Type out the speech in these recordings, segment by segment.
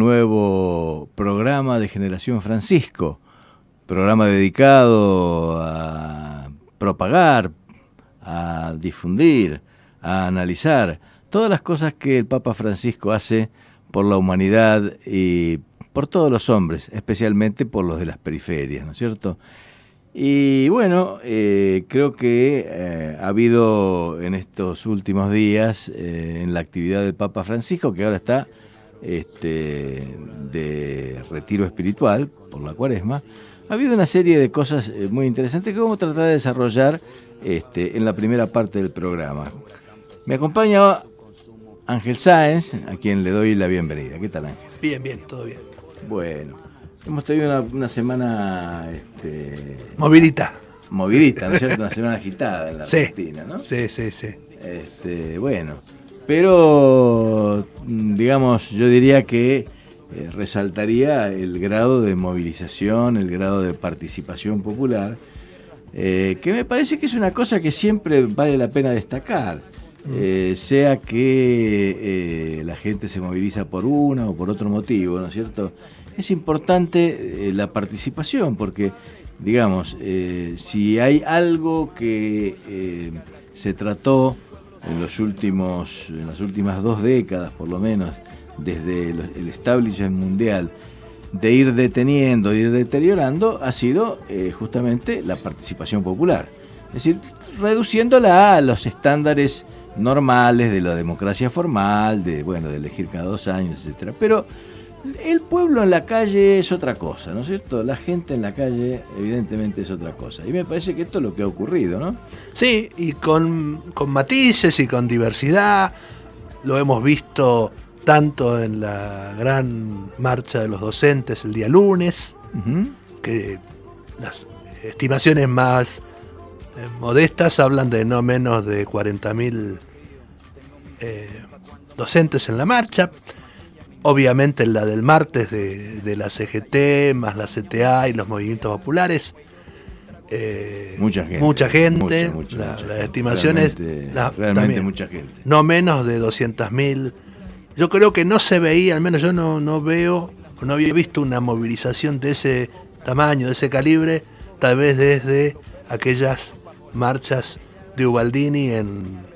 nuevo programa de Generación Francisco, programa dedicado a propagar, a difundir, a analizar todas las cosas que el Papa Francisco hace por la humanidad y por todos los hombres, especialmente por los de las periferias, ¿no es cierto? Y bueno, creo que ha habido en estos últimos días, en la actividad del Papa Francisco, que ahora está de retiro espiritual por la Cuaresma, ha habido una serie de cosas muy interesantes que vamos a tratar de desarrollar en la primera parte del programa. Me acompaña Ángel Sáenz, a quien le doy la bienvenida. ¿Qué tal, Ángel? Bien, todo bien. Bueno, hemos tenido una semana movidita, ¿no es cierto? Una semana agitada en la Argentina, ¿no? Sí. Bueno, pero digamos, yo diría que resaltaría el grado de movilización, el grado de participación popular, que me parece que es una cosa que siempre vale la pena destacar, sea que la gente se moviliza por una o por otro motivo, ¿no es cierto? Es importante la participación, porque, digamos, si hay algo que se trató en las últimas 2 décadas, por lo menos, desde el establishment mundial, de ir deteniendo, de ir deteriorando, ha sido justamente la participación popular. Es decir, reduciéndola a los estándares normales de la democracia formal, de elegir cada 2 años, etcétera. Pero el pueblo en la calle es otra cosa, ¿no es cierto? La gente en la calle evidentemente es otra cosa. Y me parece que esto es lo que ha ocurrido, ¿no? Sí, y con matices y con diversidad. Lo hemos visto tanto en la gran marcha de los docentes el día lunes, que las estimaciones más modestas hablan de no menos de 40.000 docentes en la marcha. Obviamente en la del martes de la CGT, más la CTA y los movimientos populares. Mucha gente. Las estimaciones. Realmente mucha gente. No menos de 200.000. Yo creo que no se veía, al menos yo no veo, o no había visto una movilización de ese tamaño, de ese calibre, tal vez desde aquellas marchas de Ubaldini en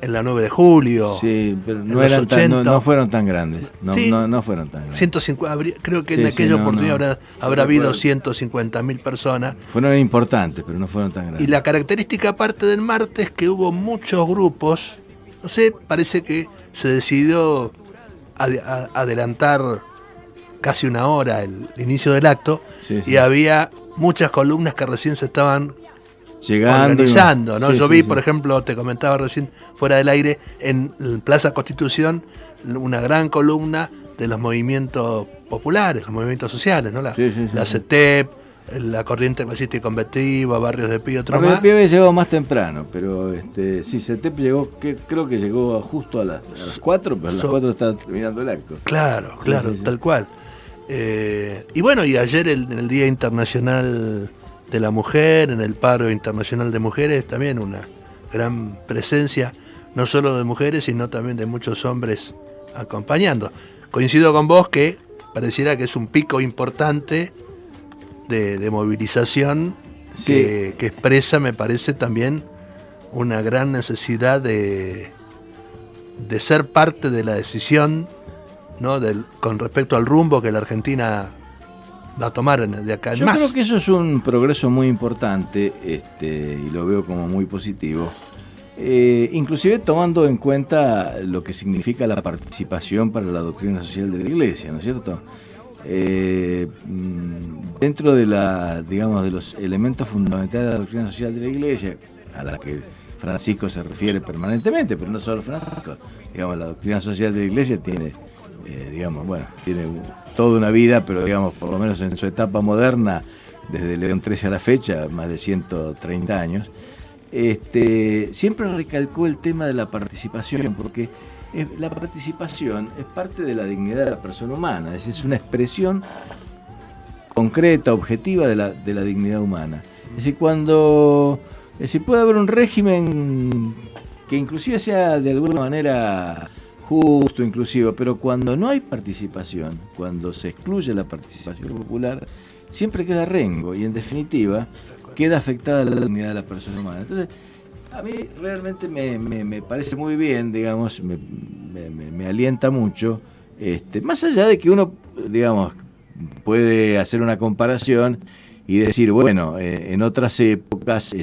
la 9 de julio. Sí, pero no fueron tan grandes. No fueron tan grandes. 150, creo que en aquella oportunidad habrá habido 150.000 personas. Fueron importantes, pero no fueron tan grandes. Y la característica aparte del martes, que hubo muchos grupos, no sé, parece que se decidió adelantar casi 1 hora el inicio del acto, y había muchas columnas que recién se estaban organizando, ¿no? Yo vi, por ejemplo, te comentaba recién fuera del aire, en Plaza Constitución, una gran columna de los movimientos populares, los movimientos sociales, ¿no? La CETEP, la Corriente Clasista y Combativa, Barrios de Pío, otro más. Barrios de Pío llegó más temprano, pero CETEP llegó, creo que llegó justo a las 4, pero a las 4 estaba terminando el acto. Claro, tal cual. Y bueno, y ayer en el Día Internacional de la Mujer, en el Paro Internacional de Mujeres, también una gran presencia, no solo de mujeres, sino también de muchos hombres acompañando. Coincido con vos que pareciera que es un pico importante de movilización, que expresa, me parece, también una gran necesidad de ser parte de la decisión, ¿no? Con respecto al rumbo que la Argentina va a tomar de acá en más. Yo creo que eso es un progreso muy importante, y lo veo como muy positivo, inclusive tomando en cuenta lo que significa la participación para la doctrina social de la Iglesia, ¿no es cierto? Dentro de de los elementos fundamentales de la doctrina social de la Iglesia, a la que Francisco se refiere permanentemente, pero no solo Francisco, digamos, la doctrina social de la Iglesia tiene toda una vida, pero por lo menos en su etapa moderna, desde León XIII a la fecha, más de 130 años, siempre recalcó el tema de la participación, porque la participación es parte de la dignidad de la persona humana, es decir, es una expresión concreta, objetiva de la dignidad humana. Es decir, puede haber un régimen que inclusive sea de alguna manera justo, inclusivo, pero cuando no hay participación, cuando se excluye la participación popular, siempre queda rengo y en definitiva queda afectada la dignidad de la persona humana. Entonces, a mí realmente me parece muy bien, digamos, me alienta mucho, más allá de que uno, digamos, puede hacer una comparación y decir, bueno, en otras épocas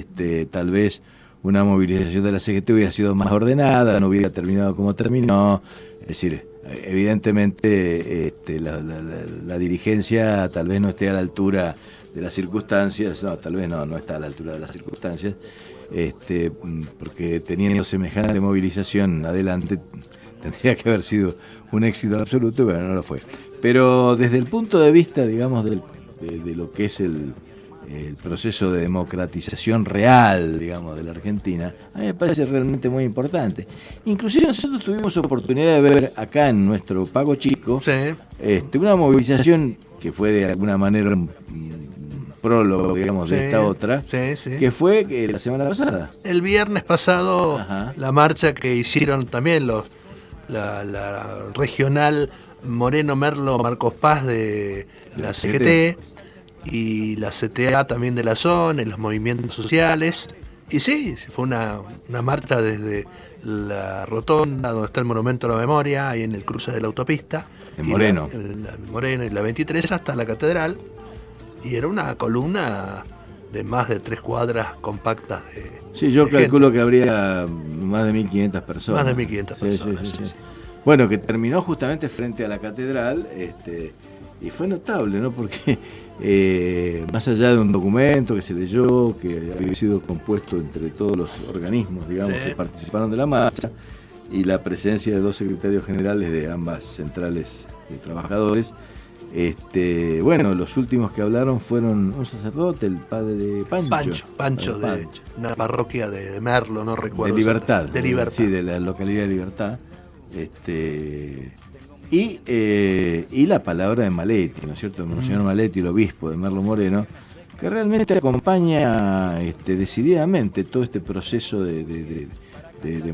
tal vez una movilización de la CGT hubiera sido más ordenada, no hubiera terminado como terminó, es decir, evidentemente la dirigencia tal vez no esté a la altura de las circunstancias, no, tal vez no está a la altura de las circunstancias, porque teniendo semejante movilización adelante tendría que haber sido un éxito absoluto, pero no lo fue. Pero desde el punto de vista, digamos, de lo que es el proceso de democratización real, digamos, de la Argentina, a mí me parece realmente muy importante. Inclusive nosotros tuvimos oportunidad de ver acá en nuestro Pago Chico, sí, una movilización que fue de alguna manera un prólogo, digamos, sí, de esta otra, sí, sí, que fue la semana pasada. El viernes pasado, ajá, la marcha que hicieron también la regional Moreno, Merlo, Marcos Paz de la CGT y la CTA también de la zona, y los movimientos sociales. Y sí, fue una marcha desde la rotonda donde está el Monumento a la Memoria, ahí en el cruce de la autopista, en Moreno, la Moreno y la 23 hasta la Catedral, y era una columna de más de 3 cuadras compactas de sí, yo calculo gente, que habría más de 1.500 personas. Más de 1.500 personas, sí, sí, sí. Bueno, que terminó justamente frente a la Catedral, y fue notable, ¿no? Porque más allá de un documento que se leyó, que había sido compuesto entre todos los organismos, digamos, sí, que participaron de la marcha, y la presencia de 2 secretarios generales de ambas centrales de trabajadores, bueno, los últimos que hablaron fueron un sacerdote, el padre Pancho de una parroquia de Merlo, no recuerdo. De Libertad. De Libertad. Sí, de la localidad de Libertad. Y la palabra de Maletti, ¿no es cierto? El señor Maletti, el obispo de Merlo Moreno, que realmente acompaña decididamente todo este proceso de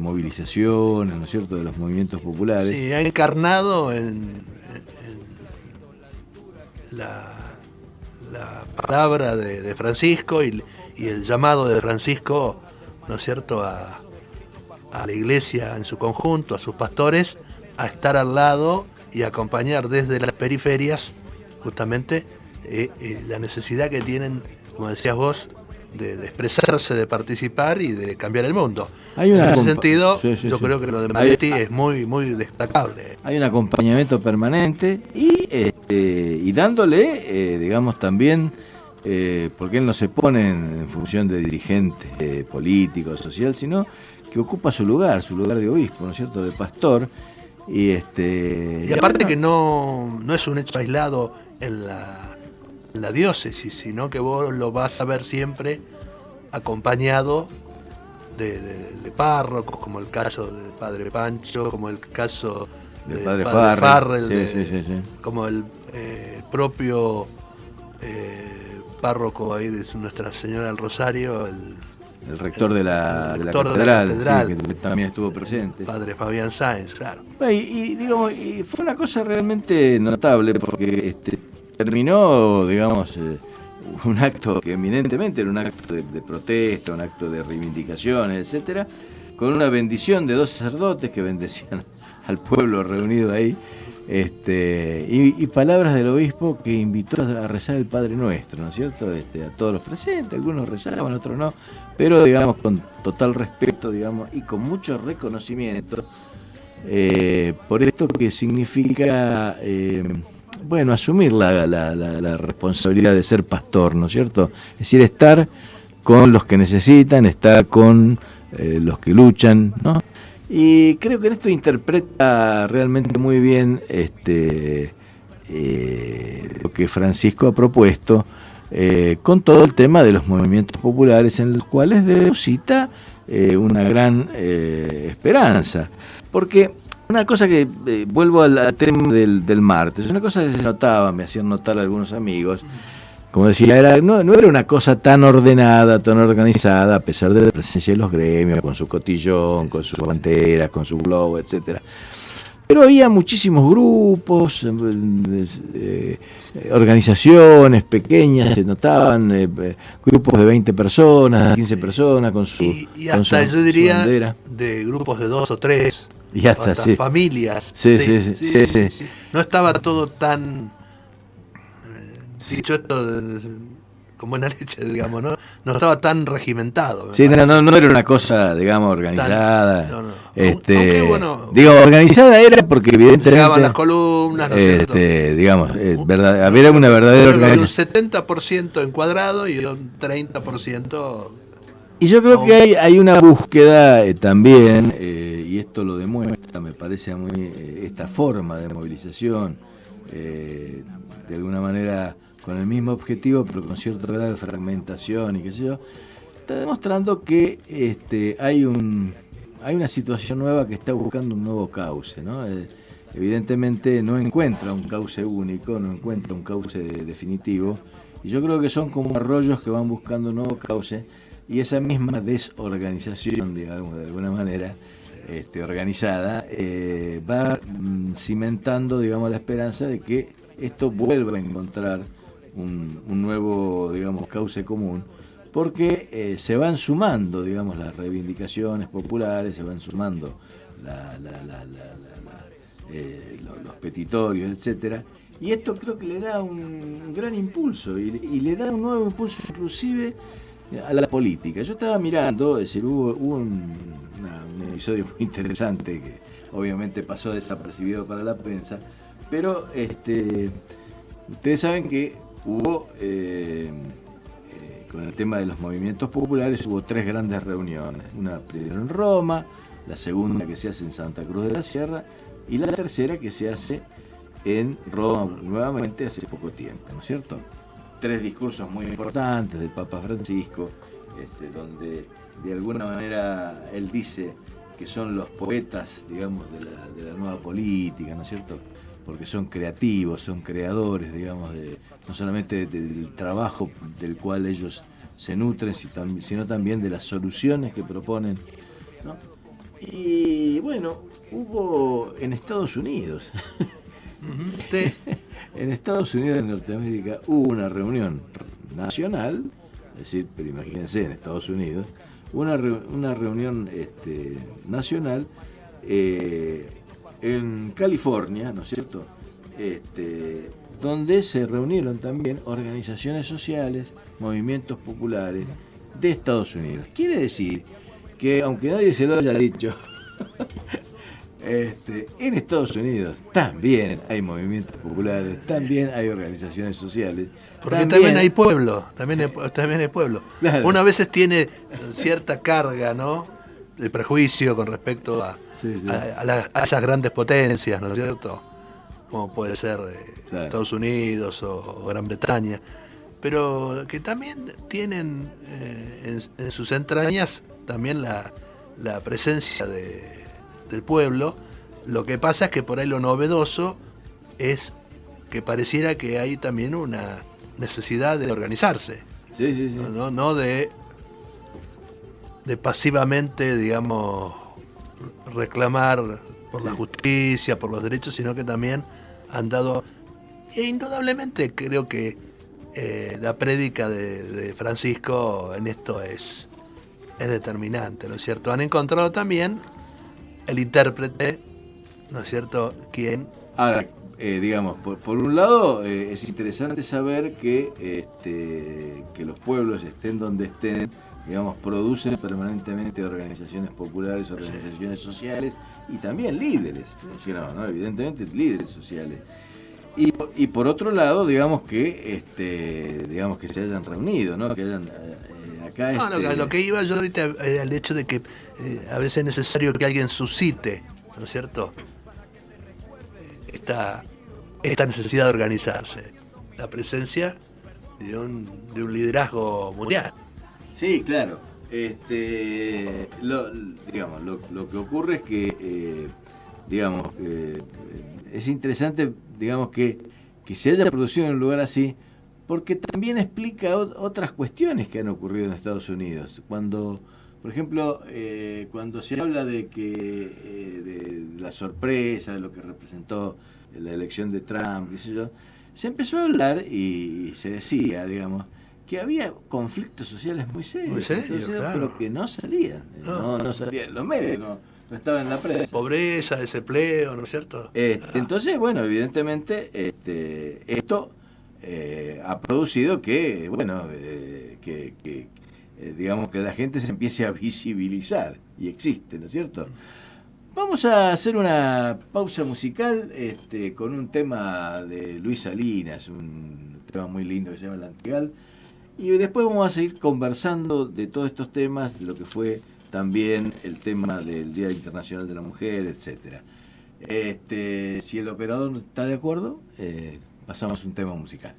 movilización, ¿no es cierto?, de los movimientos populares. Sí, ha encarnado en la palabra de Francisco y el llamado de Francisco, ¿no es cierto?, a la iglesia en su conjunto, a sus pastores, a estar al lado y acompañar desde las periferias justamente la necesidad que tienen, como decías vos, de expresarse, de participar y de cambiar el mundo. En ese sentido, yo creo que lo de Maletti es muy, muy destacable. Hay un acompañamiento permanente y dándole, digamos, también, porque él no se pone en función de dirigente político, social, sino que ocupa su lugar de obispo, ¿no es cierto?, de pastor. Y aparte que no es un hecho aislado en la diócesis, sino que vos lo vas a ver siempre acompañado de párrocos, como el caso del padre Pancho, como el caso del padre Farrell, sí. como el propio párroco ahí de Nuestra Señora del Rosario, el rector de la catedral, sí, que también estuvo presente. Padre Fabián Sáenz, claro. Y fue una cosa realmente notable porque terminó, digamos, un acto que eminentemente era un acto de protesta, un acto de reivindicación, etcétera, con una bendición de 2 sacerdotes que bendecían al pueblo reunido ahí, y palabras del obispo que invitó a rezar el Padre Nuestro, ¿no es cierto?, a todos los presentes, algunos rezaban, otros no, pero digamos con total respeto, digamos, y con mucho reconocimiento por esto que significa bueno, asumir la responsabilidad de ser pastor, ¿no es cierto? Es decir, estar con los que necesitan, estar con los que luchan, ¿no? Y creo que en esto interpreta realmente muy bien lo que Francisco ha propuesto con todo el tema de los movimientos populares, en los cuales deposita una gran esperanza. Porque una cosa que, vuelvo al tema del martes, una cosa que se notaba, me hacían notar algunos amigos, como decía, no era una cosa tan ordenada, tan organizada, a pesar de la presencia de los gremios, con su cotillón, con sus banderas, con su globo, etcétera. Pero había muchísimos grupos, organizaciones pequeñas, se notaban grupos de 20 personas, 15 personas con su y hasta con yo diría su bandera. de grupos de 2 o 3, Y hasta, sí. familias. Sí. No estaba todo tan dicho esto con buena leche, digamos, no estaba tan regimentado. Sí, no era una cosa, digamos, organizada. Aunque, bueno, digo, organizada era porque evidentemente llegaban las columnas, ¿no es cierto? Digamos, había una verdadera organización. Un 70% encuadrado y un 30%. Y yo creo que hay una búsqueda también, y esto lo demuestra, me parece muy esta forma de movilización, de alguna manera con el mismo objetivo, pero con cierto grado de fragmentación y qué sé yo, está demostrando que hay una situación nueva que está buscando un nuevo cauce, ¿no? Evidentemente no encuentra un cauce único, no encuentra un cauce definitivo, y yo creo que son como arroyos que van buscando un nuevo cauce, y esa misma desorganización, digamos, de alguna manera, organizada, va cimentando, digamos, la esperanza de que esto vuelva a encontrar un nuevo, digamos, cauce común, porque se van sumando, digamos, las reivindicaciones populares, se van sumando los petitorios, etcétera, y esto creo que le da un gran impulso y le da un nuevo impulso inclusive a la política. Yo estaba mirando, es decir, hubo un episodio muy interesante que obviamente pasó desapercibido para la prensa, pero ustedes saben que hubo con el tema de los movimientos populares hubo 3 grandes reuniones, una primero en Roma, la segunda que se hace en Santa Cruz de la Sierra y la tercera que se hace en Roma nuevamente hace poco tiempo, ¿no es cierto? 3 discursos muy importantes del Papa Francisco, donde de alguna manera él dice que son los poetas, digamos, de la nueva política, ¿no es cierto? Porque son creativos, son creadores, digamos, no solamente del trabajo del cual ellos se nutren, sino también de las soluciones que proponen, ¿no? Y bueno, hubo en Estados Unidos, en Estados Unidos de Norteamérica hubo una reunión nacional, es decir, pero imagínense, en Estados Unidos, una reunión nacional en California, ¿no es cierto? Donde se reunieron también organizaciones sociales, movimientos populares de Estados Unidos. Quiere decir que, aunque nadie se lo haya dicho, en Estados Unidos también hay movimientos populares, también hay organizaciones sociales. Porque también hay pueblo, también hay pueblo. Claro. Uno a veces tiene cierta carga, ¿no?, de prejuicio con respecto a esas grandes potencias, ¿no es cierto?, como puede ser claro, Estados Unidos o Gran Bretaña, pero que también tienen en sus entrañas también la presencia del pueblo. Lo que pasa es que por ahí lo novedoso es que pareciera que hay también una necesidad de organizarse, no de pasivamente, digamos, reclamar por la justicia, por los derechos, sino que también han dado, e indudablemente creo que la prédica de Francisco en esto es determinante, ¿no es cierto? Han encontrado también el intérprete, ¿no es cierto?, quien... Ahora, digamos, por un lado es interesante saber que los pueblos, estén donde estén, digamos, producen permanentemente organizaciones populares, organizaciones sociales y también líderes, ¿no? Evidentemente líderes sociales. Y por otro lado, digamos que se hayan reunido, ¿no? Que hayan acá. Lo que iba yo ahorita al hecho de que a veces es necesario que alguien suscite, ¿no es cierto?, esta necesidad de organizarse, la presencia de un liderazgo mundial. Sí, claro. Lo que ocurre es que, es interesante, digamos, que se haya producido en un lugar así, porque también explica otras cuestiones que han ocurrido en Estados Unidos. Cuando Por ejemplo, cuando se habla de que de la sorpresa, de lo que representó la elección de Trump, qué sé yo, se empezó a hablar y se decía, digamos, que había conflictos sociales muy serios, Muy serio, entonces, claro. pero que no salían, no salían en los medios, no estaban en la prensa. Pobreza, desempleo, ¿no es cierto? Entonces, bueno, evidentemente esto ha producido que, bueno, digamos que la gente se empiece a visibilizar, y existe, ¿no es cierto? Vamos a hacer una pausa musical con un tema de Luis Salinas, un tema muy lindo que se llama El Antigal, y después vamos a seguir conversando de todos estos temas, de lo que fue también el tema del Día Internacional de la Mujer, etcétera. Si el operador está de acuerdo, pasamos un tema musical.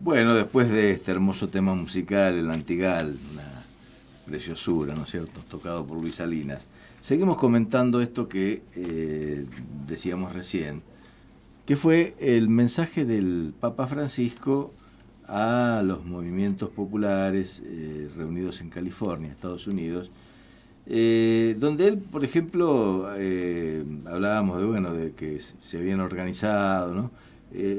Bueno, después de este hermoso tema musical, El Antigal, una preciosura, ¿no es cierto?, tocado por Luis Salinas. Seguimos comentando esto que decíamos recién, que fue el mensaje del Papa Francisco a los movimientos populares reunidos en California, Estados Unidos, donde él, por ejemplo, hablábamos de que se habían organizado, ¿no?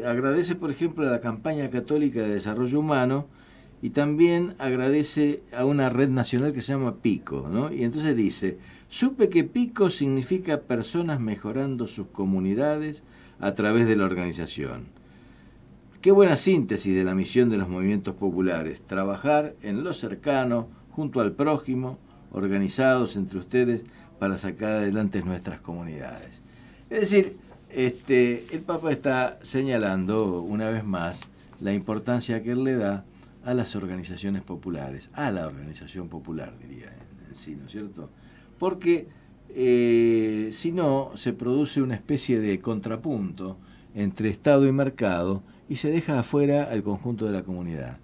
Agradece, por ejemplo, a la campaña católica de desarrollo humano y también agradece a una red nacional que se llama PICO, ¿no? Y entonces dice: supe que PICO significa personas mejorando sus comunidades a través de la organización. Qué buena síntesis de la misión de los movimientos populares: trabajar en lo cercano, junto al prójimo, organizados entre ustedes para sacar adelante nuestras comunidades. Es decir, el Papa está señalando una vez más la importancia que él le da a las organizaciones populares, a la organización popular, diría en sí, ¿no es cierto? Porque si no, se produce una especie de contrapunto entre Estado y mercado y se deja afuera al conjunto de la comunidad.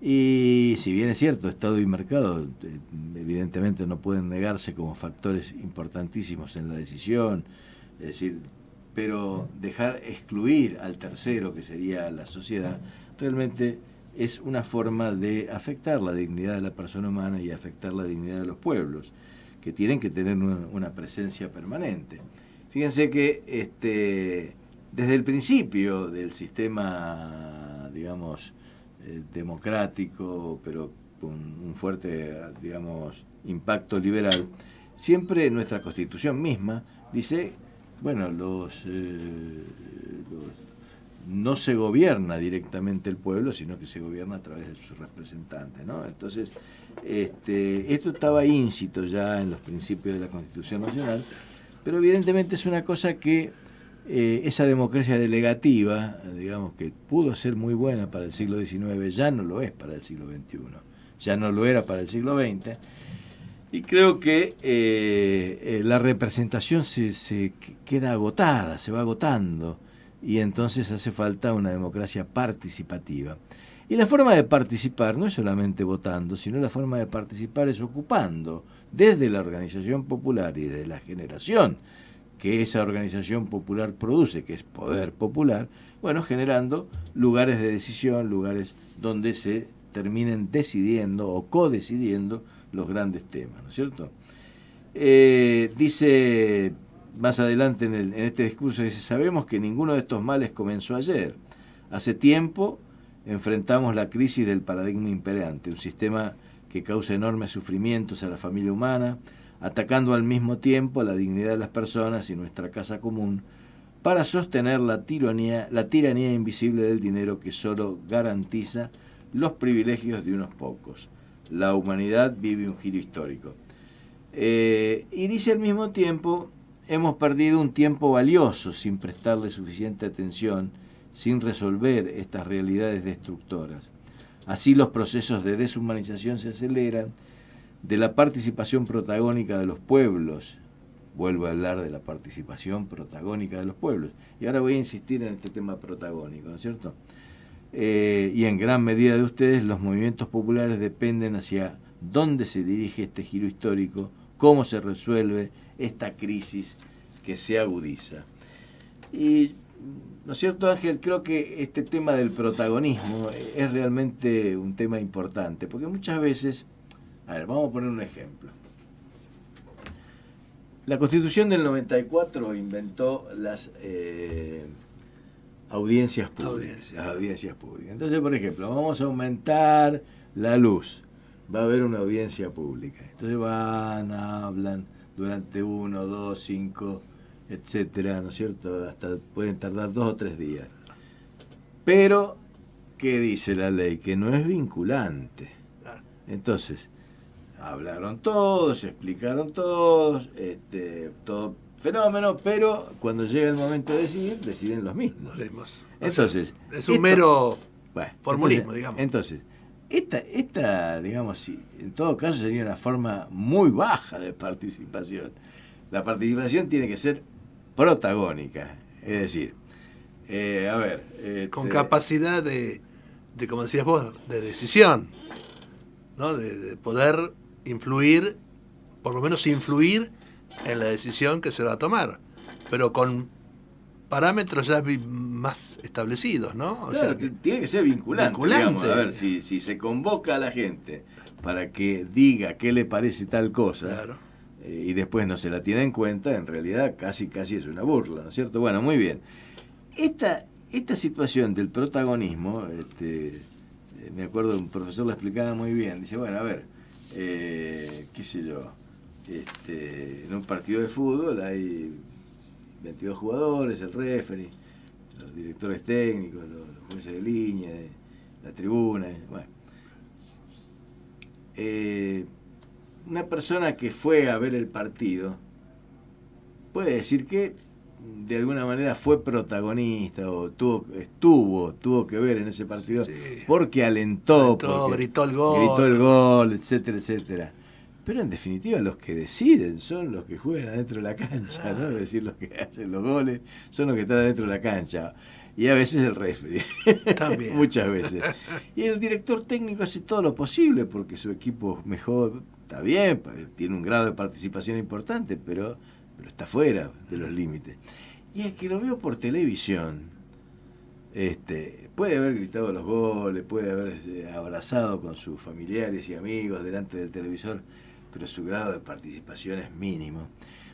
Y si bien es cierto, Estado y mercado evidentemente no pueden negarse como factores importantísimos en la decisión, es decir, pero dejar excluir al tercero, que sería la sociedad, realmente es una forma de afectar la dignidad de la persona humana y afectar la dignidad de los pueblos, que tienen que tener una presencia permanente. Fíjense que desde el principio del sistema, digamos, democrático, pero con un fuerte, digamos, impacto liberal, siempre nuestra Constitución misma dice, bueno, no se gobierna directamente el pueblo, sino que se gobierna a través de sus representantes, ¿no? Entonces, esto estaba íncito ya en los principios de la Constitución Nacional, pero evidentemente es una cosa que esa democracia delegativa, digamos, que pudo ser muy buena para el siglo XIX, ya no lo es para el siglo XXI, ya no lo era para el siglo XX, y creo que la representación se queda agotada, se va agotando, y entonces hace falta una democracia participativa. Y la forma de participar no es solamente votando, sino la forma de participar es ocupando desde la organización popular y de la generación que esa organización popular produce, que es poder popular, bueno, generando lugares de decisión, lugares donde se terminen decidiendo o codecidiendo los grandes temas, ¿no es cierto? Dice más adelante en este discurso, dice: sabemos que ninguno de estos males comenzó ayer. Hace tiempo enfrentamos la crisis del paradigma imperante, un sistema que causa enormes sufrimientos a la familia humana, atacando al mismo tiempo a la dignidad de las personas y nuestra casa común, para sostener la tiranía invisible del dinero que solo garantiza los privilegios de unos pocos. La humanidad vive un giro histórico. Y dice al mismo tiempo: hemos perdido un tiempo valioso sin prestarle suficiente atención, sin resolver estas realidades destructoras. Así los procesos de deshumanización se aceleran, de la participación protagónica de los pueblos. Vuelvo a hablar de la participación protagónica de los pueblos. Y ahora voy a insistir en este tema protagónico, ¿no es cierto? Y en gran medida de ustedes, los movimientos populares dependen hacia dónde se dirige este giro histórico, cómo se resuelve esta crisis que se agudiza. Y, ¿no es cierto, Ángel? Creo que este tema del protagonismo es realmente un tema importante, porque muchas veces, a ver, vamos a poner un ejemplo. La Constitución del 94 inventó las audiencias públicas. Las audiencias públicas. Entonces, por ejemplo, vamos a aumentar la luz. Va a haber una audiencia pública. Entonces hablan durante 1, 2, 5, etcétera, ¿no es cierto? Hasta pueden tardar 2 o 3 días. Pero, ¿qué dice la ley? Que no es vinculante. Entonces, hablaron todos, explicaron todos, todo fenómeno, pero cuando llega el momento de decidir, deciden los mismos. Entonces, es un mero formulismo, digamos. Entonces, esta, digamos, en todo caso sería una forma muy baja de participación. La participación tiene que ser protagónica, es decir, con capacidad de, como decías vos, de decisión, ¿no? De poder influir, por lo menos influir en la decisión que se va a tomar, pero con parámetros ya más establecidos, ¿no? Claro, tiene que ser vinculante. Digamos, a ver, si se convoca a la gente para que diga qué le parece tal cosa, claro, y después no se la tiene en cuenta, en realidad casi es una burla, ¿no es cierto? Bueno, muy bien. Esta situación del protagonismo, me acuerdo, un profesor lo explicaba muy bien, dice, bueno, a ver, qué sé yo, en un partido de fútbol hay 22 jugadores, el referee, los directores técnicos, los jueces de línea, la tribuna, bueno. Una persona que fue a ver el partido puede decir que de alguna manera fue protagonista o tuvo que ver en ese partido, sí, porque alentó, porque gritó el gol, etcétera, etcétera. Pero en definitiva los que deciden son los que juegan adentro de la cancha, ¿no? Es decir, los que hacen los goles son los que están adentro de la cancha. Y a veces el referee. También. Muchas veces. Y el director técnico hace todo lo posible porque su equipo mejor, está bien, tiene un grado de participación importante, pero está fuera de los límites. Y el que lo veo por televisión, puede haber gritado los goles, puede haber abrazado con sus familiares y amigos delante del televisor, pero su grado de participación es mínimo.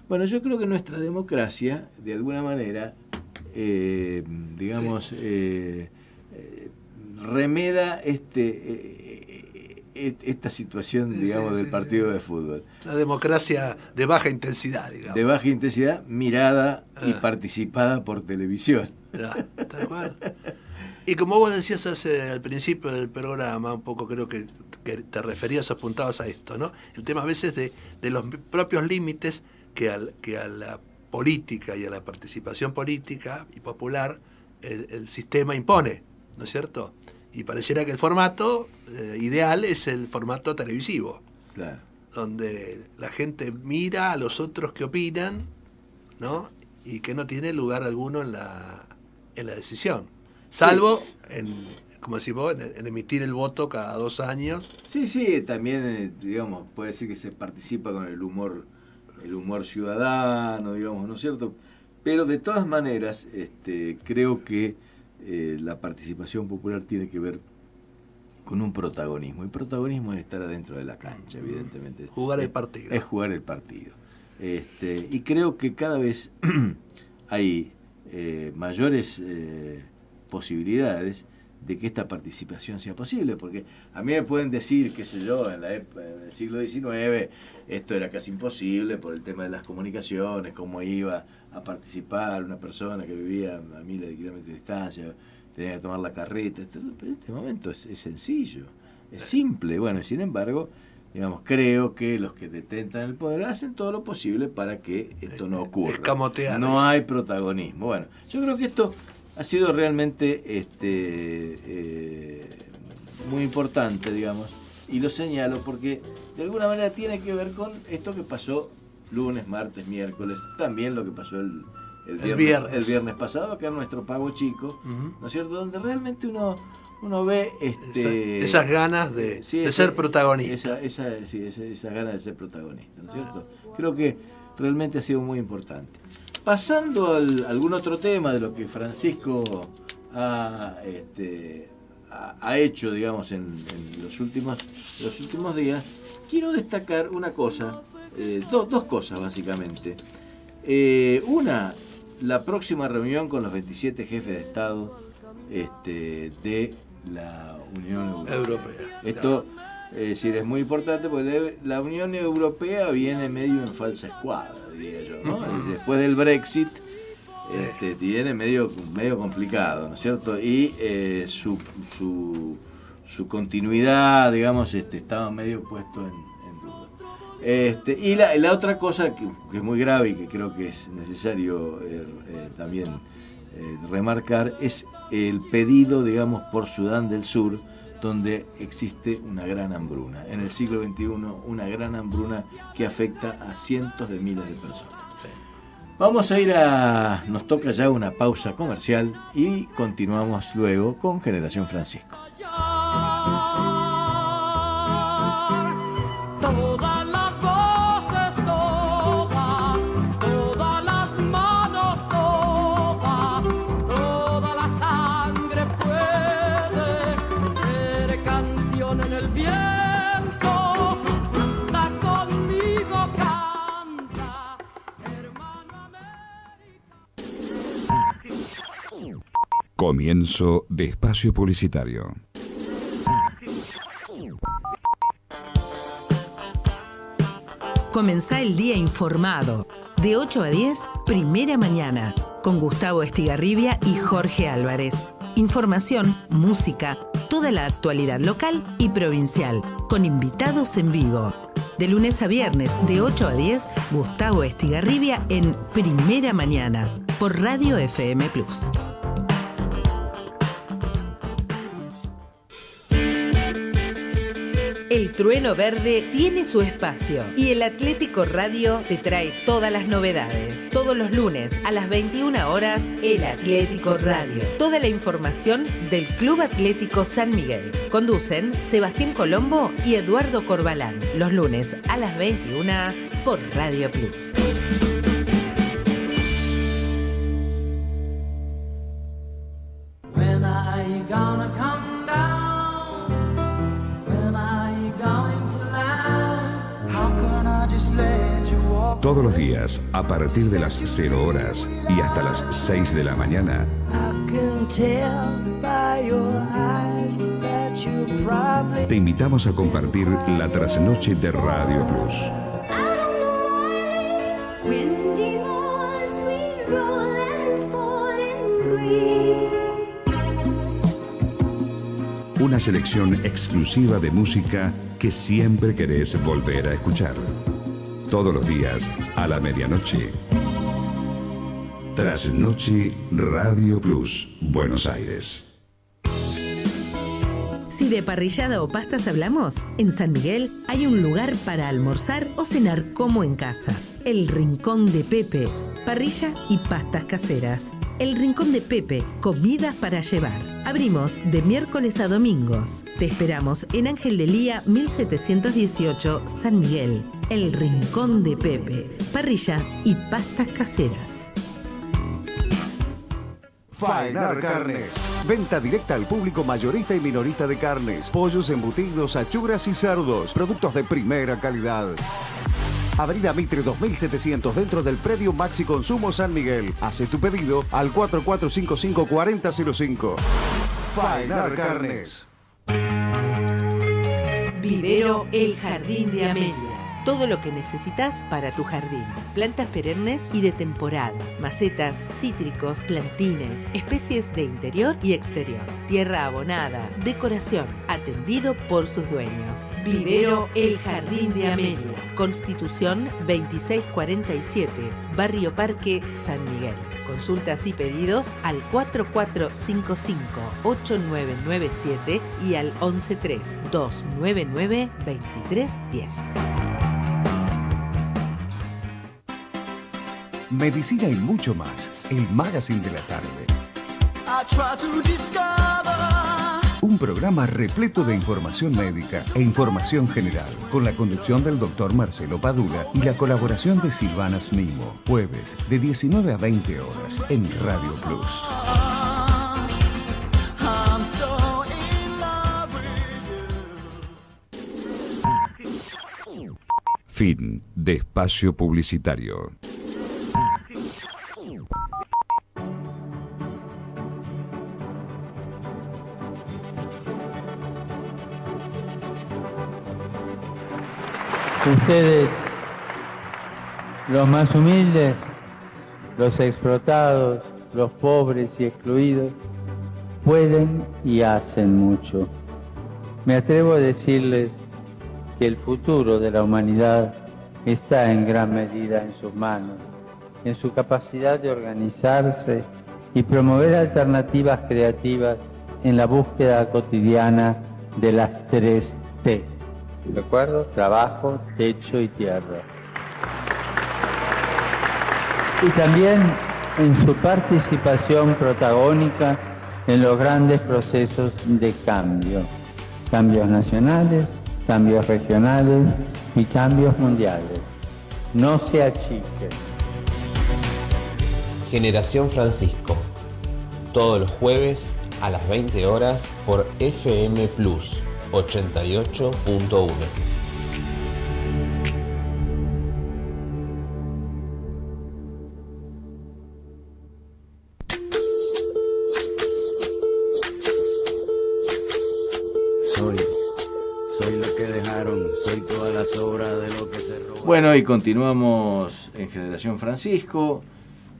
Bueno, yo creo que nuestra democracia, de alguna manera, remeda esta situación, digamos, del partido de fútbol. La democracia de baja intensidad, digamos. De baja intensidad, mirada y participada por televisión. Tal cual. Y como vos decías al principio del programa, un poco creo que te referías, apuntabas a esto, ¿no? El tema a veces de los propios límites que a la política y a la participación política y popular el sistema impone, ¿no es cierto? Y pareciera que el formato ideal es el formato televisivo, claro, donde la gente mira a los otros que opinan, ¿no? Y que no tiene lugar alguno en la decisión, salvo como decís vos, en emitir el voto cada 2 años. Sí, también, digamos, puede decir que se participa con el humor ciudadano, digamos, ¿no es cierto? Pero de todas maneras, creo que la participación popular tiene que ver con un protagonismo. El protagonismo es estar adentro de la cancha, evidentemente. Jugar el partido. Es jugar el partido. Y creo que cada vez hay mayores posibilidades de que esta participación sea posible, porque a mí me pueden decir, qué sé yo, en el siglo XIX esto era casi imposible por el tema de las comunicaciones, cómo iba a participar una persona que vivía a miles de kilómetros de distancia, tenía que tomar la carreta, pero en este momento es sencillo, es simple. Bueno, sin embargo, digamos, creo que los que detentan el poder hacen todo lo posible para que esto no ocurra. Escamotear. No hay protagonismo. Bueno, yo creo que esto ha sido realmente muy importante, digamos, y lo señalo porque de alguna manera tiene que ver con esto que pasó lunes, martes, miércoles, también lo que pasó el viernes pasado, que era nuestro pago chico, ¿no es cierto? Donde realmente uno ve esas ganas de ser protagonista. Esas ganas de ser protagonista, ¿no es cierto? Creo que realmente ha sido muy importante. Pasando a algún otro tema de lo que Francisco ha hecho, digamos, en los últimos días, quiero destacar una cosa, dos cosas básicamente. Una, la próxima reunión con los 27 jefes de Estado de la Unión Europea. Esto es muy importante porque la Unión Europea viene medio en falsa escuadra, diría yo, ¿no? Después del Brexit viene medio complicado, ¿no es cierto? Y su continuidad, digamos, estaba medio puesto en duda. Y la otra cosa que es muy grave y que creo que es necesario también remarcar es el pedido, digamos, por Sudán del Sur, donde existe una gran hambruna. En el siglo XXI, una gran hambruna que afecta a cientos de miles de personas. Sí. Vamos a ir nos toca ya una pausa comercial y continuamos luego con Generación Francisco. Toda con el viento, canta conmigo, canta, hermano América. Comienzo de espacio publicitario. Comenzá el día informado. De 8 a 10, Primera Mañana, con Gustavo Estigarribia y Jorge Álvarez. Información, música, toda la actualidad local y provincial, con invitados en vivo. De lunes a viernes, de 8 a 10, Gustavo Estigarribia en Primera Mañana, por Radio FM Plus. El Trueno Verde tiene su espacio y el Atlético Radio te trae todas las novedades. Todos los lunes a las 21 horas, el Atlético Radio. Toda la información del Club Atlético San Miguel. Conducen Sebastián Colombo y Eduardo Corbalán. Los lunes a las 21 por Radio Plus. When are you gonna come down? Todos los días, a partir de las 0 horas y hasta las 6 de la mañana, te invitamos a compartir la trasnoche de Radio Plus. Una selección exclusiva de música que siempre querés volver a escuchar. Todos los días, a la medianoche. Trasnoche Radio Plus, Buenos Aires. Si de parrillada o pastas hablamos, en San Miguel hay un lugar para almorzar o cenar como en casa. El Rincón de Pepe, parrilla y pastas caseras. El Rincón de Pepe, comidas para llevar. Abrimos de miércoles a domingos. Te esperamos en Ángel de Lía 1718, San Miguel. El Rincón de Pepe, parrilla y pastas caseras. Faenar Carnes. Venta directa al público mayorista y minorista de carnes, pollos, embutidos, achuras y cerdos. Productos de primera calidad. Avenida Mitre 2700, dentro del predio Maxi Consumo San Miguel. Hace tu pedido al 4455-4005. Faenar Carnes. Vivero El Jardín de Amelia. Todo lo que necesitas para tu jardín. Plantas perennes y de temporada. Macetas, cítricos, plantines, especies de interior y exterior. Tierra abonada, decoración. Atendido por sus dueños. Vivero El Jardín de Amelia. Constitución 2647. Barrio Parque, San Miguel. Consultas y pedidos al 4455-8997 y al 113-299-2310. Medicina y mucho más. El Magazine de la Tarde. Un programa repleto de información médica e información general, con la conducción del doctor Marcelo Padula y la colaboración de Silvanas Mimo. Jueves, de 19 a 20 horas, en Radio Plus. Fin de espacio publicitario. Ustedes, los más humildes, los explotados, los pobres y excluidos, pueden y hacen mucho. Me atrevo a decirles que el futuro de la humanidad está en gran medida en sus manos, en su capacidad de organizarse y promover alternativas creativas en la búsqueda cotidiana de las 3 T. ¿De acuerdo? Trabajo, techo y tierra. Y también en su participación protagónica en los grandes procesos de cambio. Cambios nacionales, cambios regionales y cambios mundiales. No se achiquen. Generación Francisco. Todos los jueves a las 20 horas por FM Plus. 88.1. Soy lo que dejaron, soy todas las obras de lo que se robaron. Bueno, y continuamos en Generación Francisco,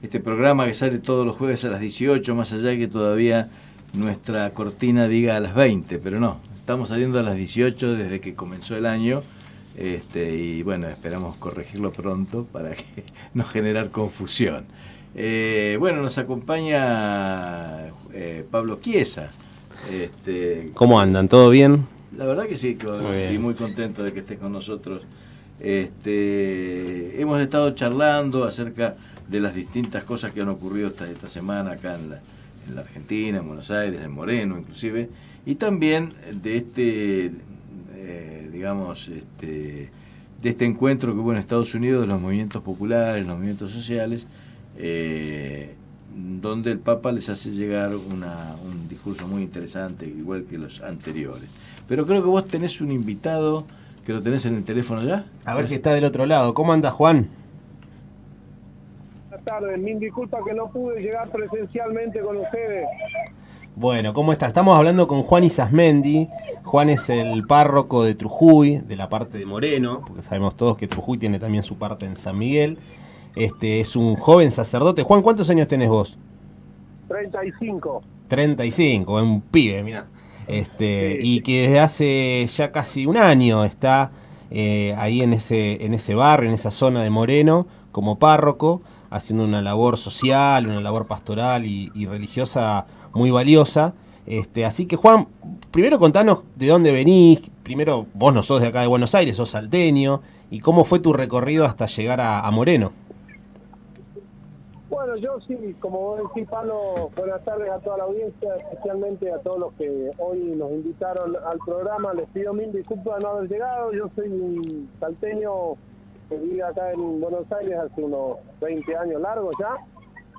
este programa que sale todos los jueves a las 18, más allá de que todavía nuestra cortina diga a las 20, pero no, estamos saliendo a las 18 desde que comenzó el año, y bueno, esperamos corregirlo pronto para que no generar confusión. Bueno, nos acompaña Pablo Chiesa. ¿Cómo andan? ¿Todo bien? La verdad que sí, Claudio, y muy contento de que estés con nosotros. Hemos estado charlando acerca de las distintas cosas que han ocurrido esta semana acá en la Argentina, en Buenos Aires, en Moreno inclusive, y también de de este encuentro que hubo en Estados Unidos de los movimientos populares, los movimientos sociales, donde el Papa les hace llegar un discurso muy interesante, igual que los anteriores. Pero creo que vos tenés un invitado, que lo tenés en el teléfono ya. A ver si está del otro lado. ¿Cómo anda, Juan? Buenas tardes, mil disculpas que no pude llegar presencialmente con ustedes. Bueno, ¿cómo está? Estamos hablando con Juan Isasmendi. Juan es el párroco de Trujuy, de la parte de Moreno, porque sabemos todos que Trujuy tiene también su parte en San Miguel. Es un joven sacerdote. Juan, ¿cuántos años tenés vos? 35. 35, es un pibe, mirá. Y que desde hace ya casi un año está ahí en ese barrio, en esa zona de Moreno, como párroco, haciendo una labor social, una labor pastoral y religiosa muy valiosa. Así que, Juan, primero contanos de dónde venís. Primero, vos no sos de acá de Buenos Aires, sos salteño. ¿Y cómo fue tu recorrido hasta llegar a Moreno? Bueno, yo sí, como vos decís, Pablo, buenas tardes a toda la audiencia, especialmente a todos los que hoy nos invitaron al programa. Les pido mil disculpas de no haber llegado. Yo soy un salteño que vive acá en Buenos Aires hace unos 20 años largos ya,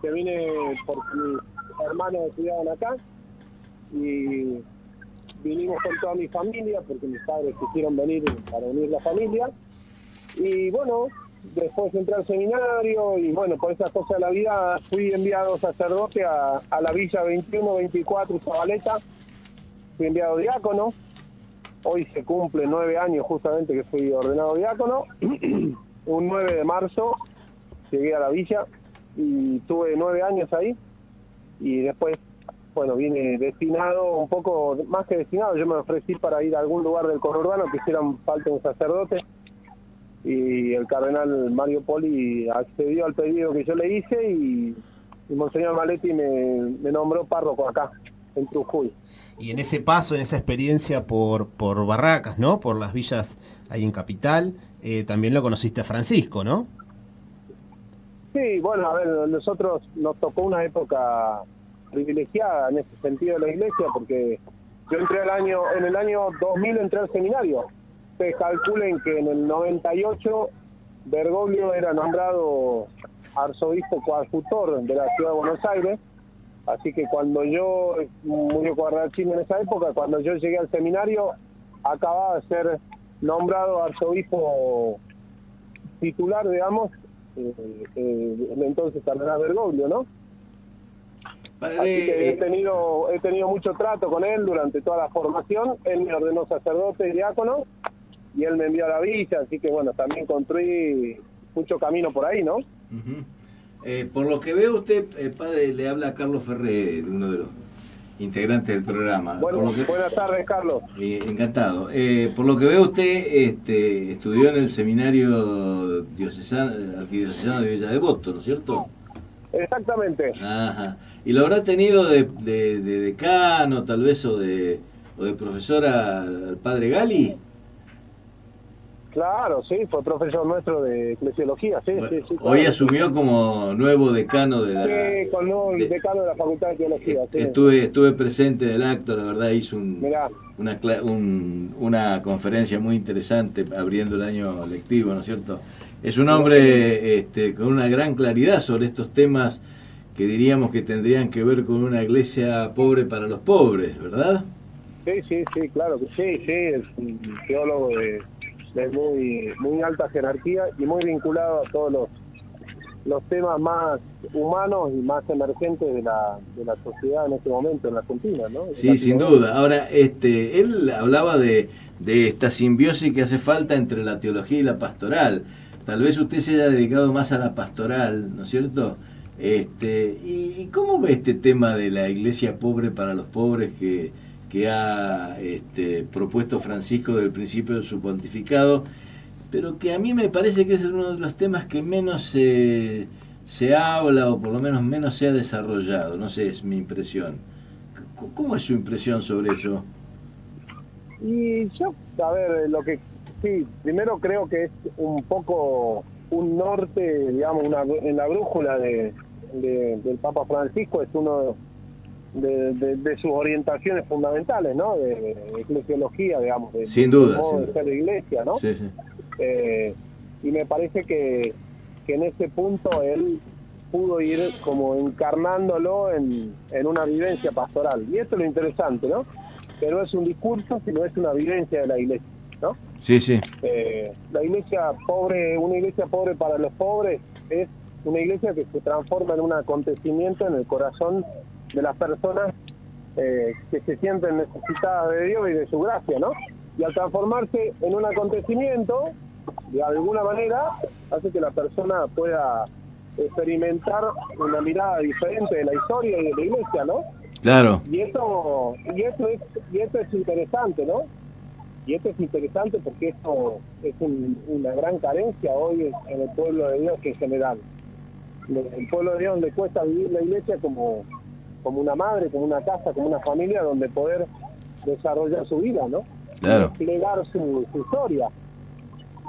que vine porque mis hermanos estudiaban acá y vinimos con toda mi familia porque mis padres quisieron venir para unir la familia. Y bueno, después entré al seminario y bueno, por esas cosas de la vida fui enviado sacerdote a la Villa 21, 24 Zabaleta. Fui enviado diácono. Hoy se cumple 9 años justamente que fui ordenado diácono. Un 9 de marzo llegué a la villa y tuve 9 años ahí. Y después, bueno, vine destinado, un poco más que destinado, yo me ofrecí para ir a algún lugar del conurbano que hicieran falta un sacerdote. Y el cardenal Mario Poli accedió al pedido que yo le hice y Monseñor Maletti me nombró párroco acá, en Trujuy. Y en ese paso, en esa experiencia por Barracas, ¿no? Por las villas ahí en Capital, también lo conociste a Francisco, ¿no? Sí, bueno, a ver, nosotros nos tocó una época privilegiada en ese sentido de la iglesia, porque yo entré en el año 2000 entré al seminario. Ustedes calculen que en el 98 Bergoglio era nombrado arzobispo coadjutor de la ciudad de Buenos Aires, así que cuando yo, murió Guardachín en esa época, cuando yo llegué al seminario, acababa de ser nombrado arzobispo titular, digamos, el entonces cardenal Bergoglio, ¿no? Así que he tenido mucho trato con él durante toda la formación. Él me ordenó sacerdote y diácono y él me envió a la villa, así que bueno, también construí mucho camino por ahí, ¿no? Por lo que veo usted, padre, le habla a Carlos Ferré, uno de los integrantes del programa. Buenas tardes, Carlos. Encantado. Por lo que veo usted estudió en el seminario arquidiocesano de Villa Devoto, ¿no es cierto? Exactamente. Ajá. ¿Y lo habrá tenido de decano, tal vez, o de profesora al padre Gali? Claro, sí, fue profesor nuestro de eclesiología, sí, Bueno, sí. Claro. Hoy asumió como nuevo decano de la... Sí, con nuevo decano de la Facultad de Teología, sí. Estuve presente en el acto, la verdad hizo Mirá. una conferencia muy interesante abriendo el año lectivo, ¿no es cierto? Es un hombre con una gran claridad sobre estos temas que diríamos que tendrían que ver con una iglesia pobre para los pobres, ¿verdad? Sí, claro que sí, es un teólogo de muy alta jerarquía y muy vinculado a todos los temas más humanos y más emergentes de la sociedad en este momento en la Argentina, ¿no? Sí, sin duda. Ahora, él hablaba de esta simbiosis que hace falta entre la teología y la pastoral. Tal vez usted se haya dedicado más a la pastoral, ¿no es cierto? ¿Y cómo ve este tema de la iglesia pobre para los pobres que ha propuesto Francisco del principio de su pontificado, pero que a mí me parece que es uno de los temas que menos se habla, o por lo menos menos se ha desarrollado? No sé, es mi impresión. ¿Cómo es su impresión sobre eso? Y yo, a ver, sí, primero creo que es un poco un norte, digamos, en la brújula del Papa Francisco, es uno de sus orientaciones fundamentales, ¿no? De eclesiología, digamos, sin duda, modo de ser de iglesia, ¿no? Sí. Y me parece que en ese punto él pudo ir como encarnándolo en una vivencia pastoral. Y esto es lo interesante, ¿no? Que no es un discurso, sino es una vivencia de la iglesia, ¿no? Sí. La iglesia pobre, una iglesia pobre para los pobres, es una iglesia que se transforma en un acontecimiento en el corazón de las personas que se sienten necesitadas de Dios y de su gracia, ¿no? Y al transformarse en un acontecimiento, de alguna manera, hace que la persona pueda experimentar una mirada diferente de la historia y de la iglesia, ¿no? Claro. Y esto es interesante, ¿no? Y esto es interesante porque esto es una gran carencia hoy en el pueblo de Dios en general. El pueblo de Dios le cuesta vivir la iglesia como una madre, como una casa, como una familia donde poder desarrollar su vida, ¿no? Claro. Desplegar su historia.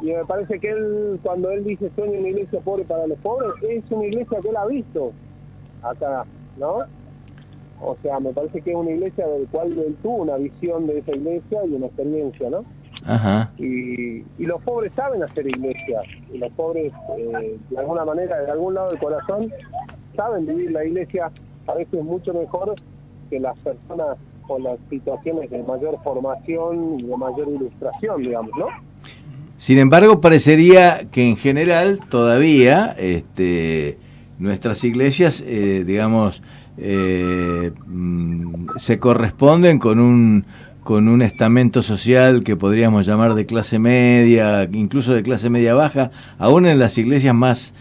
Y me parece que cuando él dice sueño una iglesia pobre para los pobres, es una iglesia que él ha visto acá, ¿no? O sea, me parece que es una iglesia del cual él tuvo una visión de esa iglesia y una experiencia, ¿no? Ajá. Y los pobres saben hacer iglesia, y los pobres, de alguna manera, de algún lado del corazón, saben vivir la iglesia a veces mucho mejor que las personas con las situaciones de mayor formación y de mayor ilustración, digamos, ¿no? Sin embargo, parecería que en general todavía nuestras iglesias, se corresponden con un estamento social que podríamos llamar de clase media, incluso de clase media baja, aún en las iglesias más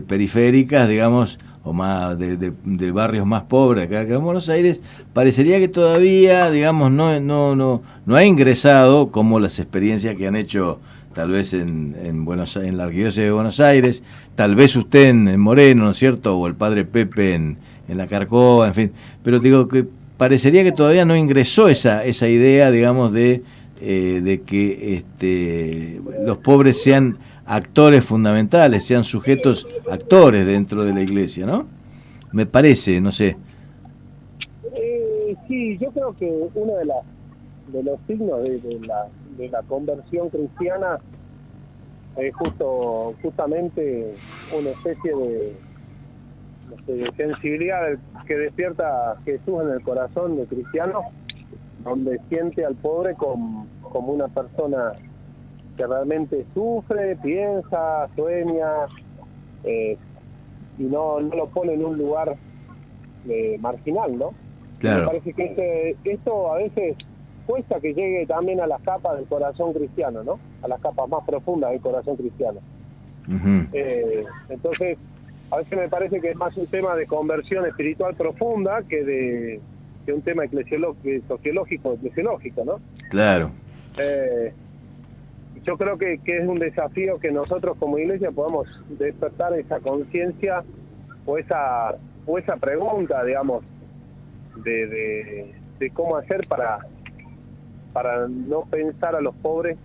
periféricas, digamos, o más de barrios más pobres acá en Buenos Aires, parecería que todavía, digamos, no ha ingresado, como las experiencias que han hecho tal vez en la Arquidiócesis de Buenos Aires, tal vez usted en Moreno, ¿no es cierto?, o el padre Pepe en la Carcova, en fin, pero digo que parecería que todavía no ingresó esa idea, digamos, de que los pobres sean actores fundamentales, sean sujetos actores dentro de la iglesia, ¿no? Me parece, no sé. Sí, yo creo que uno de los signos de la conversión cristiana es justamente una especie de sensibilidad que despierta Jesús en el corazón del cristiano, donde siente al pobre como una persona que realmente sufre, piensa, sueña, y no lo pone en un lugar marginal, ¿no? Claro. Me parece que esto a veces cuesta que llegue también a las capas del corazón cristiano, ¿no? A las capas más profundas del corazón cristiano. Uh-huh. Entonces, a veces me parece que es más un tema de conversión espiritual profunda que un tema sociológico, ¿no? Claro. Yo creo que es un desafío que nosotros como iglesia podamos despertar esa conciencia o esa pregunta, digamos, de cómo hacer para no pensar a los pobres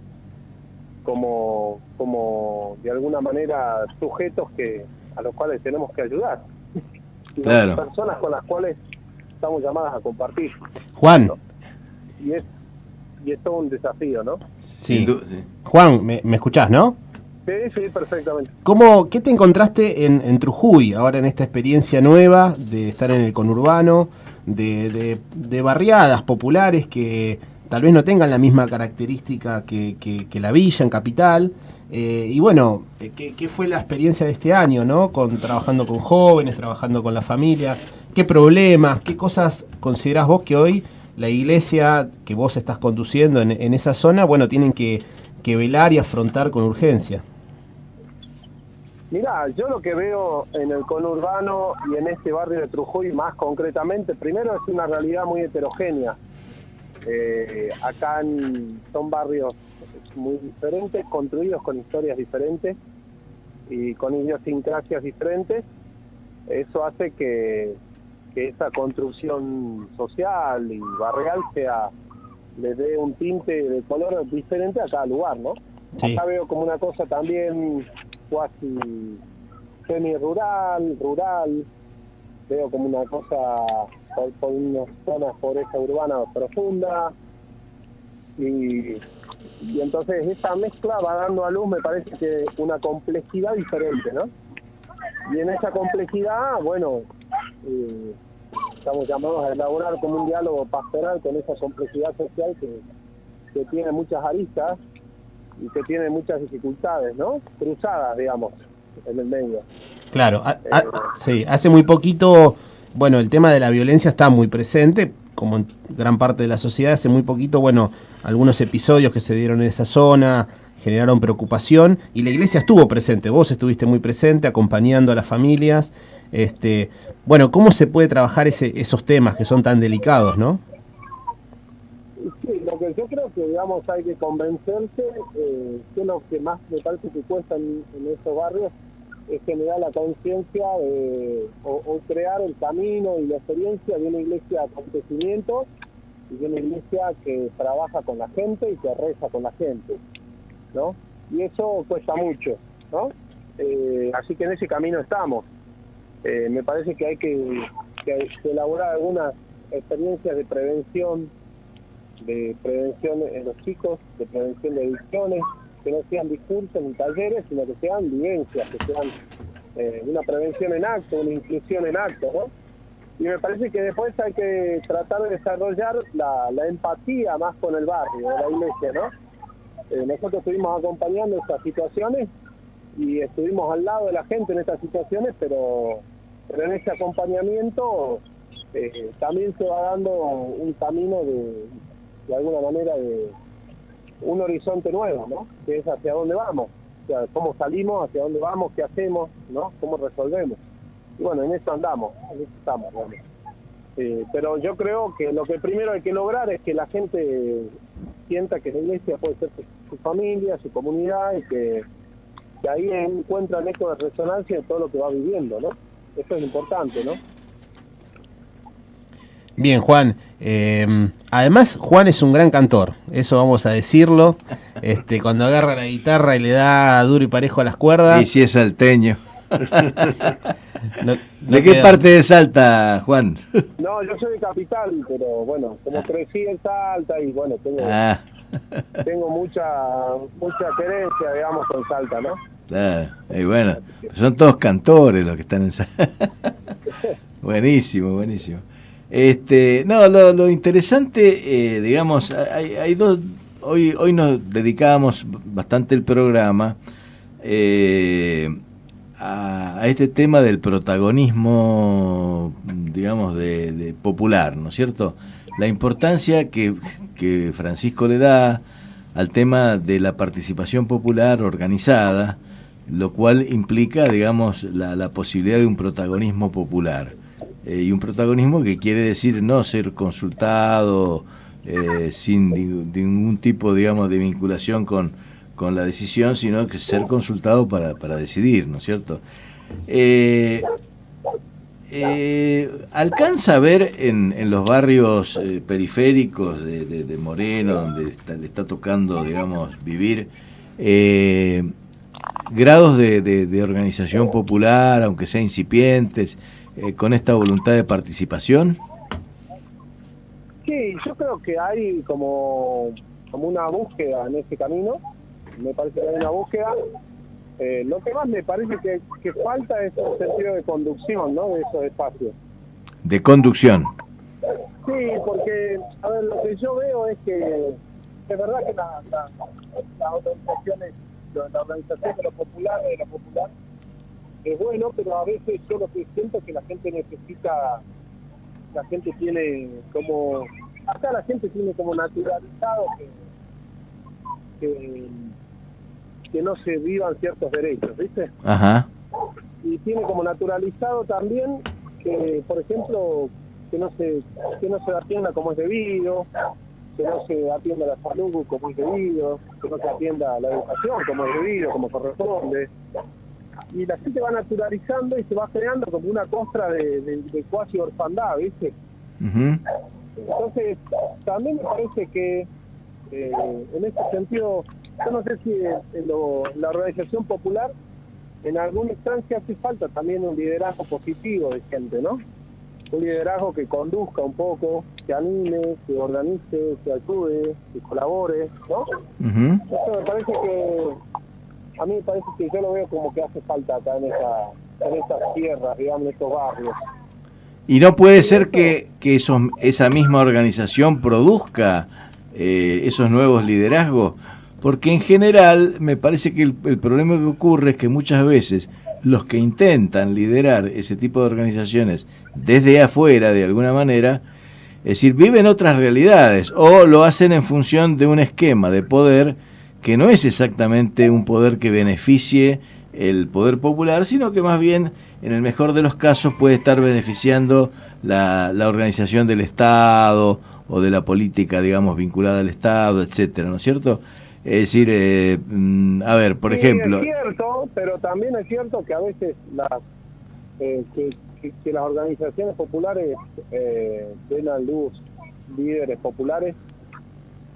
como de alguna manera sujetos a los cuales tenemos que ayudar. Claro. Personas con las cuales estamos llamadas a compartir. Juan. ¿No? Y es todo un desafío, ¿no? Sí. Juan, ¿me escuchás, no? Sí, Sí, perfectamente. ¿Qué te encontraste en Trujuy, ahora en esta experiencia nueva de estar en el conurbano, de barriadas populares que tal vez no tengan la misma característica que la villa en Capital? Y bueno, ¿qué fue la experiencia de este año, ¿no? Trabajando con jóvenes, trabajando con la familia. ¿Qué problemas, qué cosas considerás vos que hoy la iglesia que vos estás conduciendo en esa zona, bueno, tienen que velar y afrontar con urgencia? Mirá, yo lo que veo en el conurbano y en este barrio de Trujuy más concretamente, primero es una realidad muy heterogénea. Acá son barrios muy diferentes, construidos con historias diferentes y con idiosincrasias diferentes. Eso hace que esa construcción social y barrial le dé un tinte de color diferente a cada lugar, ¿no? Sí. Acá veo como una cosa también casi semi-rural, veo como una cosa por unas zonas pobreza urbana profunda, y entonces esta mezcla va dando a luz, me parece que una complejidad diferente, ¿no? Y en esa complejidad, bueno, estamos llamados a elaborar como un diálogo pastoral con esa complejidad social que tiene muchas aristas y que tiene muchas dificultades, ¿no? Cruzadas, digamos, en el medio. Claro, sí, hace muy poquito, bueno, el tema de la violencia está muy presente, como en gran parte de la sociedad. Hace muy poquito, bueno, algunos episodios que se dieron en esa zona generaron preocupación y la iglesia estuvo presente, vos estuviste muy presente acompañando a las familias. Bueno, ¿cómo se puede trabajar esos temas que son tan delicados, no? Sí, lo que yo creo que, digamos, hay que convencerse, que lo que más me parece que cuesta en estos barrios es generar la conciencia o crear el camino y la experiencia de una iglesia de acontecimiento y de una iglesia que trabaja con la gente y que reza con la gente, ¿no? Y eso cuesta mucho, ¿no? Así que en ese camino estamos. Me parece que hay que elaborar algunas experiencias de prevención en los chicos, de prevención de adicciones, que no sean discursos ni talleres, sino que sean vivencias, que sean una prevención en acto, una inclusión en acto, ¿no? Y me parece que después hay que tratar de desarrollar la empatía más con el barrio, la iglesia, ¿no? Nosotros estuvimos acompañando estas situaciones y estuvimos al lado de la gente en estas situaciones, pero en ese acompañamiento también se va dando un camino de alguna manera de un horizonte nuevo, ¿no? Que es hacia dónde vamos, o sea, cómo salimos, hacia dónde vamos, qué hacemos, ¿no? Cómo resolvemos. Y bueno, en eso andamos, en eso estamos, realmente. Pero yo creo que lo que primero hay que lograr es que la gente sienta que la iglesia puede ser su familia, su comunidad, y que ahí encuentran eco de resonancia en todo lo que va viviendo, ¿no? Eso es importante, ¿no? Bien, Juan. Además, Juan es un gran cantor, eso vamos a decirlo. Cuando agarra la guitarra y le da duro y parejo a las cuerdas. Y si es salteño. No ¿De qué parte de Salta, Juan? No, yo soy de Capital, pero bueno, como crecí en Salta y bueno, tengo mucha querencia, digamos, con Salta, ¿no? Claro, y bueno, son todos cantores los que están en Salta. Buenísimo. No, lo interesante, digamos, hay dos. Hoy nos dedicábamos bastante el programa a este tema del protagonismo, digamos, de popular, ¿no es cierto? La importancia que Francisco le da al tema de la participación popular organizada, lo cual implica, digamos, la posibilidad de un protagonismo popular. Y un protagonismo que quiere decir no ser consultado sin ningún tipo, digamos, de vinculación con la decisión, sino que ser consultado para decidir, ¿no es cierto? ¿Alcanza a ver en los barrios periféricos de Moreno, donde le está tocando, digamos, vivir, grados de organización popular, aunque sea incipientes, con esta voluntad de participación? Sí, yo creo que hay como una búsqueda en ese camino. Me parece que hay una búsqueda. Lo que más me parece que falta es un sentido de conducción, ¿no? De esos espacios. De conducción. Sí, porque, a ver, lo que yo veo es que es verdad que las organizaciones, la organización de lo popular, es bueno, pero a veces yo lo que siento es que la gente tiene como, acá la gente tiene como naturalizado que no se vivan ciertos derechos, ¿viste? Ajá. Y tiene como naturalizado también que, por ejemplo, que no se atienda como es debido, que no se atienda la salud como es debido, que no se atienda la educación como es debido, como corresponde. Y la gente va naturalizando y se va creando como una costra de cuasi orfandad, ¿viste? Uh-huh. Entonces, también me parece que en ese sentido, yo no sé si la organización popular en alguna instancia hace falta también un liderazgo positivo de gente, ¿no? Un liderazgo que conduzca un poco, que anime, que organice, que ayude, que colabore, ¿no? Uh-huh. Eso me parece a mí me parece que yo lo veo como que hace falta acá en estas tierras, digamos, en estos barrios. Y no puede ser que esa misma organización produzca esos nuevos liderazgos, porque en general me parece que el problema que ocurre es que muchas veces los que intentan liderar ese tipo de organizaciones desde afuera, de alguna manera, es decir, viven otras realidades o lo hacen en función de un esquema de poder que no es exactamente un poder que beneficie el poder popular, sino que más bien, en el mejor de los casos, puede estar beneficiando la organización del Estado o de la política, digamos, vinculada al Estado, etcétera, ¿no es cierto? Es decir, a ver, por ejemplo... Es cierto, pero también es cierto que a veces que las organizaciones populares ven a luz líderes populares.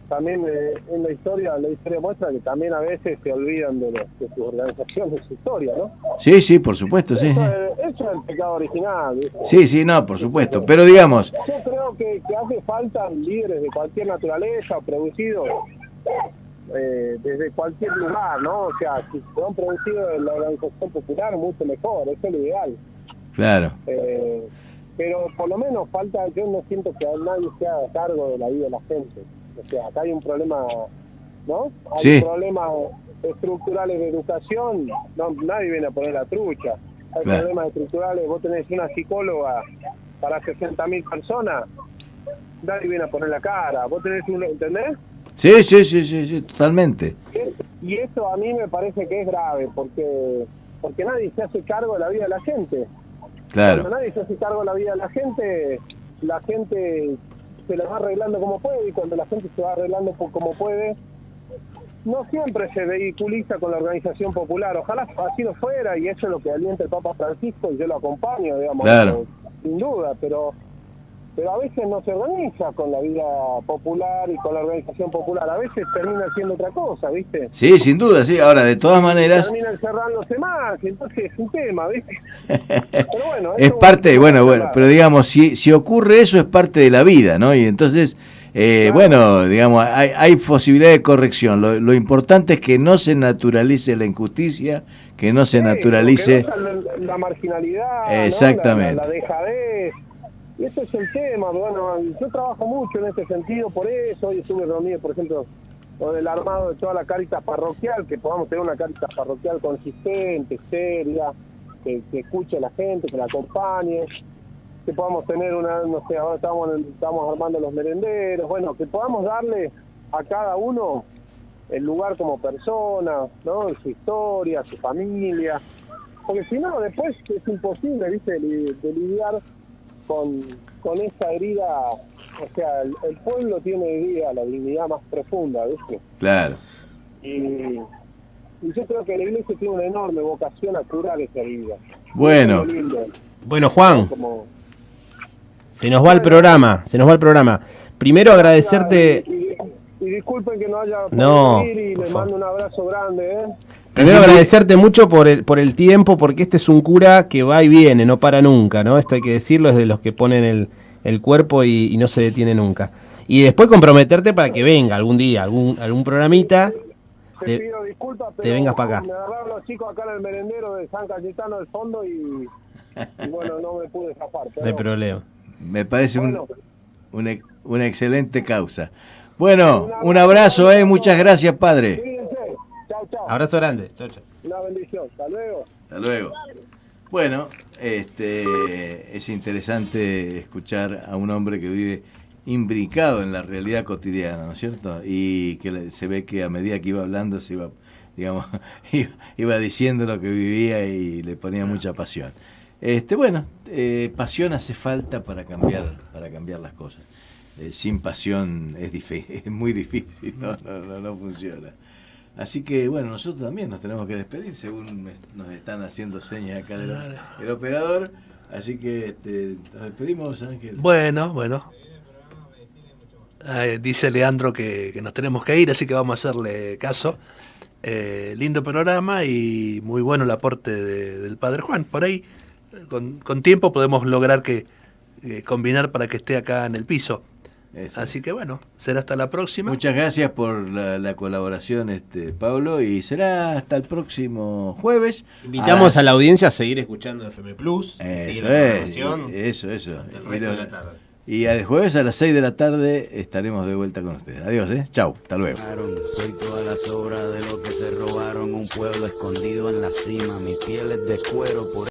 También en la historia muestra que también a veces se olvidan de sus organizaciones, de su historia, ¿no? Sí, sí, por supuesto, sí. Eso es el pecado original, ¿viste? Sí, sí, no, por supuesto, pero digamos... Yo creo que hace falta líderes de cualquier naturaleza, producidos desde cualquier lugar, ¿no? O sea, si son producidos en la organización popular, mucho mejor, eso es lo ideal. Claro. Pero por lo menos falta, yo no siento que nadie se haga cargo de la vida de la gente. O sea, acá hay un problema, ¿no? Hay Sí. problemas estructurales de educación, nadie viene a poner la trucha. Hay Claro. problemas estructurales, vos tenés una psicóloga para 60.000 personas, nadie viene a poner la cara. Vos tenés ¿entendés? Sí, sí, sí, sí, sí, totalmente. Y eso a mí me parece que es grave, porque nadie se hace cargo de la vida de la gente. Claro. Cuando nadie se hace cargo de la vida de la gente se la va arreglando como puede, y cuando la gente se va arreglando como puede, no siempre se vehiculiza con la organización popular. Ojalá así no fuera, y eso es lo que alienta el Papa Francisco, y yo lo acompaño, digamos, Claro. sin duda, pero a veces no se organiza con la vida popular y con la organización popular, a veces termina siendo otra cosa, ¿viste? Sí, sin duda, sí. Ahora, de todas maneras, Termina encerrándose más, entonces es un tema, ¿viste? Pero bueno, es eso parte, bueno, claro. pero digamos, si ocurre eso es parte de la vida, ¿no? Y entonces, bueno, digamos, hay posibilidad de corrección. Lo importante es que no se naturalice la injusticia, que no se naturalice... Que no la marginalidad, exactamente. ¿no? La dejadez. Y ese es el tema. Bueno, yo trabajo mucho en este sentido, por eso hoy estuve reunido, por ejemplo, con el armado de toda la Cáritas parroquial, que podamos tener una Cáritas parroquial consistente, seria, que escuche a la gente, que la acompañe, que podamos tener no sé, ahora estamos armando los merenderos, bueno, que podamos darle a cada uno el lugar como persona, ¿no? Su historia, su familia, porque si no, después es imposible, ¿viste?, de lidiar con esa herida. O sea, el pueblo tiene herida, la dignidad más profunda, ¿viste? Claro. Y yo creo que la iglesia tiene una enorme vocación a curar esa herida. Bueno. Bueno, Juan, Como... se nos va el programa. Primero agradecerte... Y disculpen que no haya No, podido ir, y por les favor. mando un abrazo grande, Primero agradecerte mucho por el tiempo, porque este es un cura que va y viene, no para nunca, ¿no? Esto hay que decirlo, es de los que ponen el cuerpo y no se detiene nunca. Y después comprometerte para que venga algún día, algún programita, te pido disculpas, pero te vengas para acá. me agarraron los chicos acá en el merendero de San Cayetano del fondo y bueno, no me pude zafar. No hay problema. Me parece Bueno. una excelente causa. Bueno, un abrazo, muchas gracias, padre. Cuídense. Chao, chao. Abrazo grande. Chau, chau. Una bendición. Hasta luego. Hasta luego. Bueno, es interesante escuchar a un hombre que vive imbricado en la realidad cotidiana, ¿no es cierto? Y que se ve que a medida que iba hablando se iba, digamos, iba diciendo lo que vivía y le ponía mucha pasión. Bueno, pasión hace falta para cambiar las cosas. Sin pasión es muy difícil, no funciona. Así que bueno, nosotros también nos tenemos que despedir, según nos están haciendo señas acá del operador. Así que nos despedimos, Ángel. Bueno. Dice Leandro que nos tenemos que ir, así que vamos a hacerle caso. Lindo programa y muy bueno el aporte del Padre Juan. Por ahí, con tiempo podemos lograr que combinar para que esté acá en el piso. Eso. Así que bueno, será hasta la próxima. Muchas gracias por la colaboración, Pablo, y será hasta el próximo jueves. Invitamos a la audiencia a seguir escuchando FM Plus, seguir la programación. Eso. El resto de la tarde. Y el jueves a las 6 de la tarde estaremos de vuelta con ustedes. Adiós, chau, hasta luego. Soy todas las obras de lo que se robaron, un pueblo escondido en la cima, mi piel es de cuero por